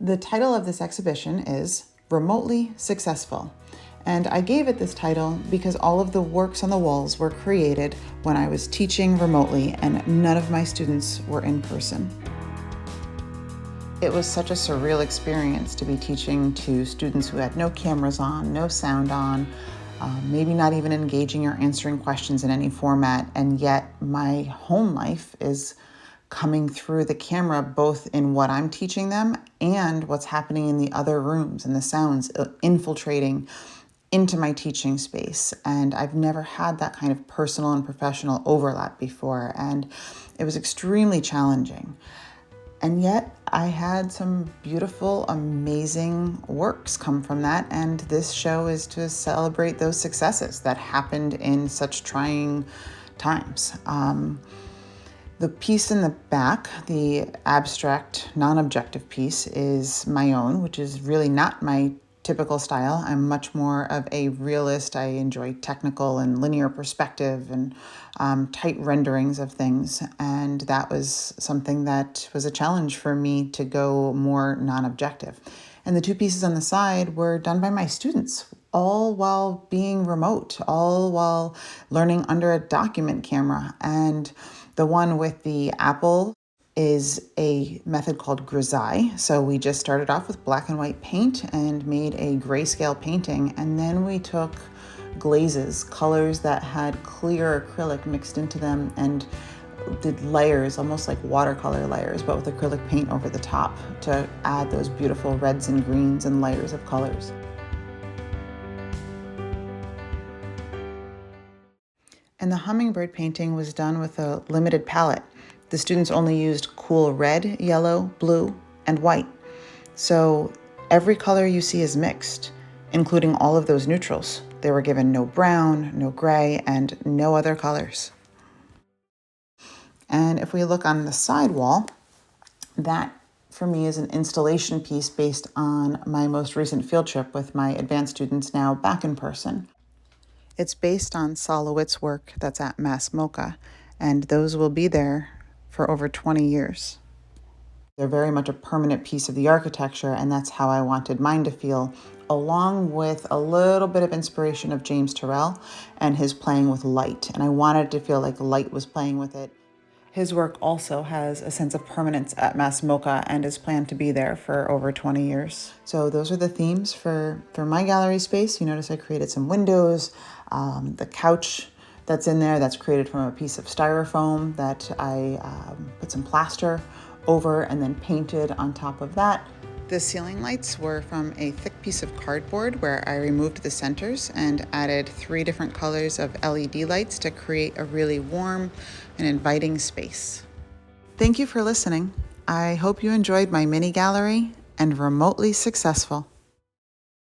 The title of this exhibition is Remotely Successful, and I gave it this title because all of the works on the walls were created when I was teaching remotely and none of my students were in person. It was such a surreal experience to be teaching to students who had no cameras on, no sound on, maybe not even engaging or answering questions in any format, and yet my home life is coming through the camera, both in what I'm teaching them and what's happening in the other rooms and the sounds infiltrating into my teaching space. And I've never had that kind of personal and professional overlap before, and it was extremely challenging. And yet I had some beautiful, amazing works come from that. And this show is to celebrate those successes that happened in such trying times. The piece in the back, the abstract, non-objective piece, is my own, which is really not my typical style. I'm much more of a realist. I enjoy technical and linear perspective and tight renderings of things. And that was something that was a challenge for me to go more non-objective. And the two pieces on the side were done by my students, all while being remote, all while learning under a document camera. And the one with the apple is a method called grisaille. So we just started off with black and white paint and made a grayscale painting. And then we took glazes, colors that had clear acrylic mixed into them, and did layers, almost like watercolor layers, but with acrylic paint over the top to add those beautiful reds and greens and layers of colors. And the hummingbird painting was done with a limited palette. The students only used cool red, yellow, blue, and white. So every color you see is mixed, including all of those neutrals. They were given no brown, no gray, and no other colors. And if we look on the side wall, that for me is an installation piece based on my most recent field trip with my advanced students, now back in person. It's based on Sol LeWitt's work that's at Mass MoCA, and those will be there for over 20 years. They're very much a permanent piece of the architecture, and that's how I wanted mine to feel, along with a little bit of inspiration of James Turrell and his playing with light. And I wanted to feel like light was playing with it. His work also has a sense of permanence at Mass MoCA and is planned to be there for over 20 years. So those are the themes for my gallery space. You notice I created some windows, the couch that's in there that's created from a piece of styrofoam that I put some plaster over and then painted on top of that. The ceiling lights were from a thick piece of cardboard where I removed the centers and added 3 different colors of LED lights to create a really warm and inviting space. Thank you for listening. I hope you enjoyed my mini gallery and Remotely Successful.